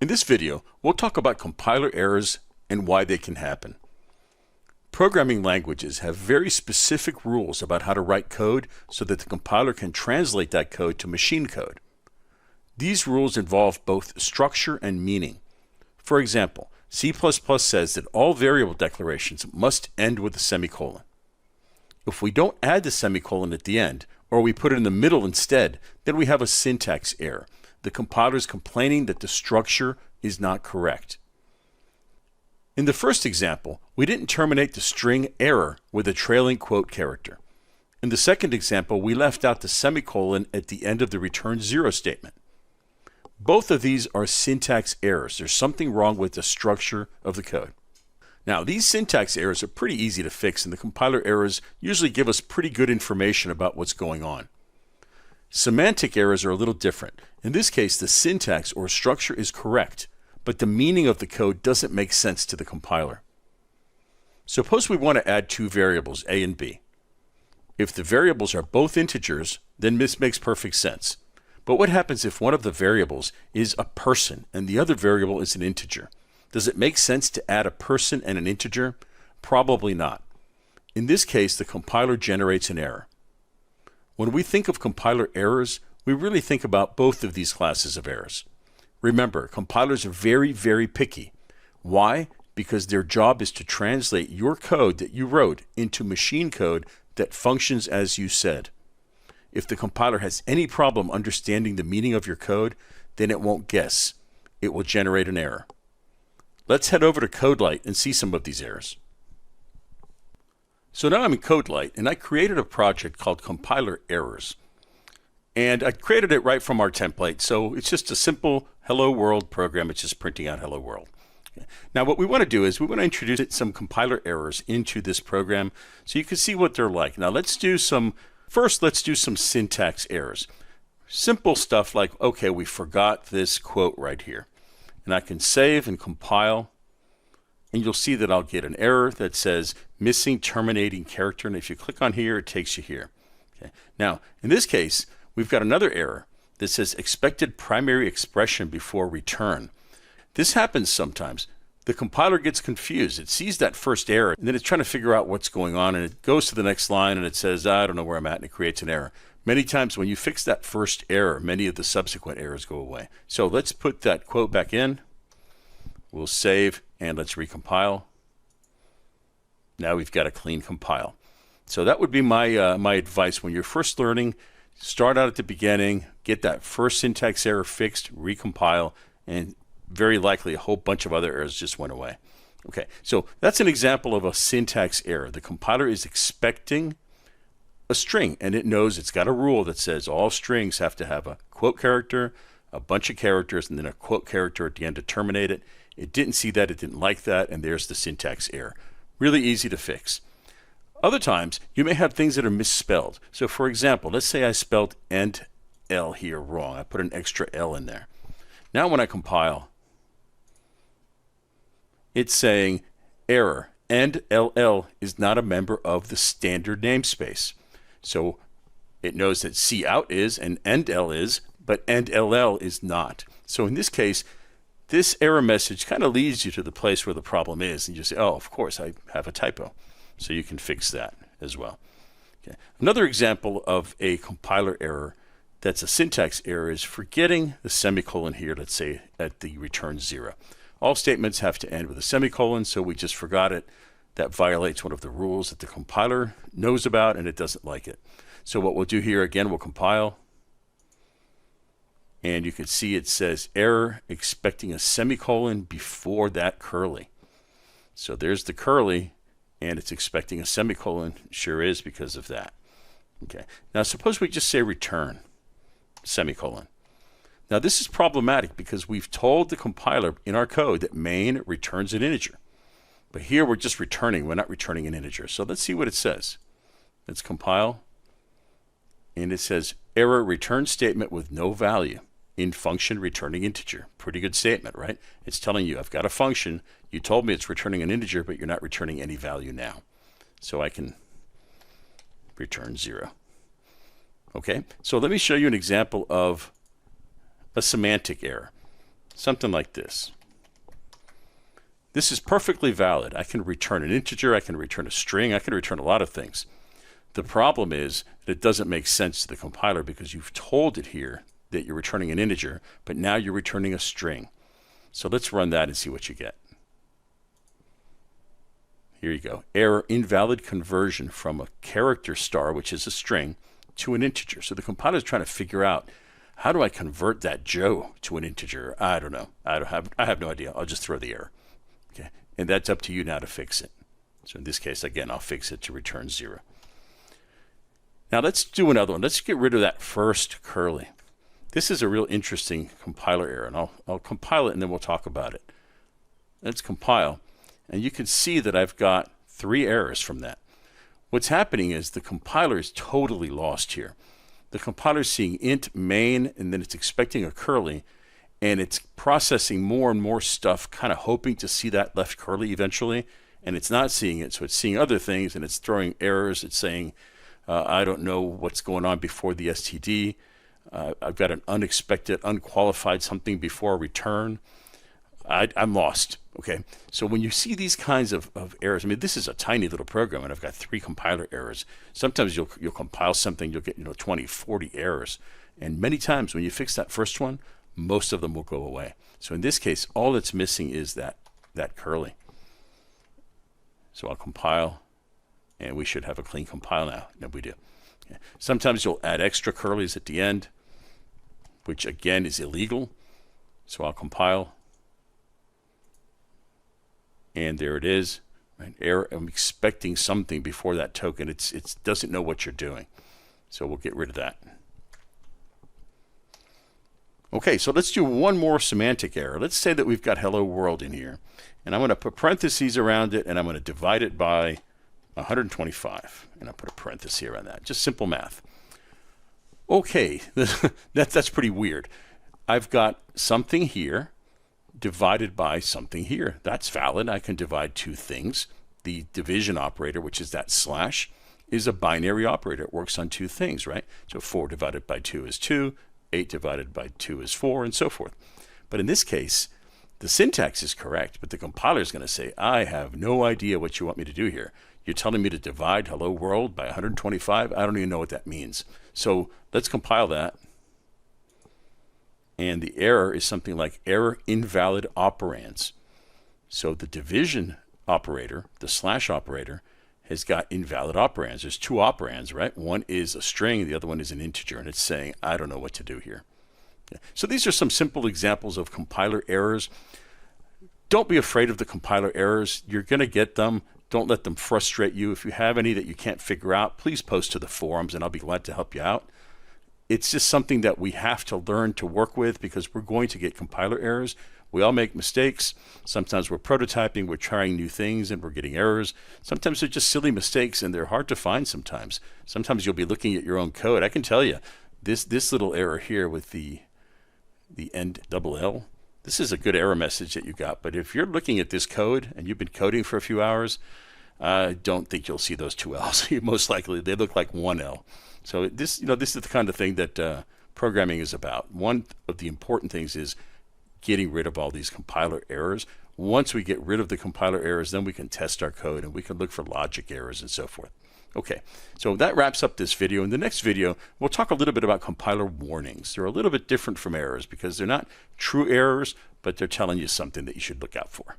In this video, we'll talk about compiler errors and why they can happen. Programming languages have very specific rules about how to write code so that the compiler can translate that code to machine code. These rules involve both structure and meaning. For example, C++ says that all variable declarations must end with a semicolon. If we don't add the semicolon at the end, or we put it in the middle instead, then we have a syntax error. The compiler is complaining that the structure is not correct. In the first example, we didn't terminate the string error with a trailing quote character. In the second example, we left out the semicolon at the end of the return 0 statement. Both of these are syntax errors. There's something wrong with the structure of the code. Now, these syntax errors are pretty easy to fix, and the compiler errors usually give us pretty good information about what's going on. Semantic errors are a little different. In this case, the syntax or structure is correct, but the meaning of the code doesn't make sense to the compiler. Suppose we want to add two variables, a and b. If the variables are both integers, then this makes perfect sense. But what happens if one of the variables is a person and the other variable is an integer? Does it make sense to add a person and an integer? Probably not. In this case, the compiler generates an error. When we think of compiler errors, we really think about both of these classes of errors. Remember, compilers are very, very picky. Why? Because their job is to translate your code that you wrote into machine code that functions as you said. If the compiler has any problem understanding the meaning of your code, then it won't guess. It will generate an error. Let's head over to CodeLight and see some of these errors. So now I'm in CodeLight, and I created a project called Compiler Errors. And I created it right from our template, so it's just a simple Hello World program. It's just printing out Hello World. Okay. Now what we want to do is we want to introduce some compiler errors into this program so you can see what they're like. Now let's do some syntax errors. Simple stuff like, okay, we forgot this quote right here. And I can save and compile, and you'll see that I'll get an error that says missing terminating character, and if you click on here, it takes you here. Okay. Now, in this case, we've got another error that says expected primary expression before return. This happens sometimes. The compiler gets confused. It sees that first error, and then it's trying to figure out what's going on, and it goes to the next line, and it says, I don't know where I'm at, and it creates an error. Many times when you fix that first error, many of the subsequent errors go away. So let's put that quote back in. We'll save, and let's recompile. Now we've got a clean compile. So that would be my my advice when you're first learning. Start out at the beginning, get that first syntax error fixed, recompile, and very likely a whole bunch of other errors just went away. Okay, so that's an example of a syntax error. The compiler is expecting a string, and it knows it's got a rule that says all strings have to have a quote character, a bunch of characters, and then a quote character at the end to terminate it. It didn't see that, it didn't like that, and there's the syntax error. Really easy to fix. Other times, you may have things that are misspelled. So for example, let's say I spelled end L here wrong. I put an extra L in there. Now when I compile, it's saying error, end LL is not a member of the standard namespace. So it knows that cout is and end L is, but end LL is not. So in this case, this error message kind of leads you to the place where the problem is, and you say, oh, of course, I have a typo. So you can fix that as well. Okay. Another example of a compiler error that's a syntax error is forgetting the semicolon here, let's say at the return 0. All statements have to end with a semicolon, so we just forgot it. That violates one of the rules that the compiler knows about, and it doesn't like it. So what we'll do here, again, we'll compile. And you can see it says error expecting a semicolon before that curly. So there's the curly, and it's expecting a semicolon. Sure is because of that. Okay. Now suppose we just say return semicolon. Now this is problematic because we've told the compiler in our code that main returns an integer. But here we're just returning, we're not returning an integer. So let's see what it says. Let's compile. And it says error return statement with no value in function returning integer. Pretty good statement, right? It's telling you I've got a function. You told me it's returning an integer, but you're not returning any value now. So I can return 0. Okay, so let me show you an example of a semantic error. something like this. This is perfectly valid. I can return an integer, I can return a string, I can return a lot of things. The problem is that it doesn't make sense to the compiler because you've told it here that you're returning an integer, but now you're returning a string. So let's run that and see what you get. Here you go. Error, invalid conversion from a character star, which is a string, to an integer. So the compiler is trying to figure out, how do I convert that Joe to an integer? I don't know. I have no idea. I'll just throw the error. Okay, and that's up to you now to fix it. So in this case, again, I'll fix it to return 0. Now let's do another one. Let's get rid of that first curly. This is a real interesting compiler error, and I'll compile it and then we'll talk about it. Let's compile, and you can see that I've got 3 errors from that. What's happening is the compiler is totally lost here. The compiler is seeing int main, and then it's expecting a curly, and it's processing more and more stuff, kind of hoping to see that left curly eventually, and it's not seeing it, so it's seeing other things, and it's throwing errors. It's saying, I don't know what's going on before the STD. I've got an unexpected, unqualified something before a return. I'm lost. Okay, so when you see these kinds of errors, I mean, this is a tiny little program, and I've got 3 compiler errors. Sometimes you'll compile something, you'll get 20, 40 errors, and many times when you fix that first one, most of them will go away. So in this case, all that's missing is that curly. So I'll compile, and we should have a clean compile now. No, we do. Okay. Sometimes you'll add extra curlies at the end, which again is illegal. So I'll compile. And there it is. Right? Error. I'm expecting something before that token. It doesn't know what you're doing. So we'll get rid of that. Okay, so let's do one more semantic error. Let's say that we've got hello world in here. And I'm going to put parentheses around it, and I'm going to divide it by 125. And I'll put a parenthesis around that. Just simple math. Okay, that's pretty weird. I've got something here divided by something here. That's valid. I can divide 2 things. The division operator, which is that slash, is a binary operator. It works on 2 things, right? So 4 divided by 2 is 2, 8 divided by 2 is 4, and so forth. But in this case, the syntax is correct, but the compiler is going to say, I have no idea what you want me to do here. You're telling me to divide hello world by 125? I don't even know what that means. So let's compile that. And the error is something like error invalid operands. So the division operator, the slash operator, has got invalid operands. There's 2 operands, right? One is a string, the other one is an integer, and it's saying, I don't know what to do here. Okay. So these are some simple examples of compiler errors. Don't be afraid of the compiler errors. You're going to get them. Don't let them frustrate you. If you have any that you can't figure out, please post to the forums, and I'll be glad to help you out. It's just something that we have to learn to work with because we're going to get compiler errors. We all make mistakes. Sometimes we're prototyping, we're trying new things, and we're getting errors. Sometimes they're just silly mistakes, and they're hard to find sometimes. Sometimes you'll be looking at your own code. I can tell you, this little error here with the end double L, this is a good error message that you got. But if you're looking at this code and you've been coding for a few hours, I don't think you'll see those 2 L's. Most likely, they look like 1 L. So this is the kind of thing that programming is about. One of the important things is getting rid of all these compiler errors. Once we get rid of the compiler errors, then we can test our code and we can look for logic errors and so forth. Okay, so that wraps up this video. In the next video, we'll talk a little bit about compiler warnings. They're a little bit different from errors because they're not true errors, but they're telling you something that you should look out for.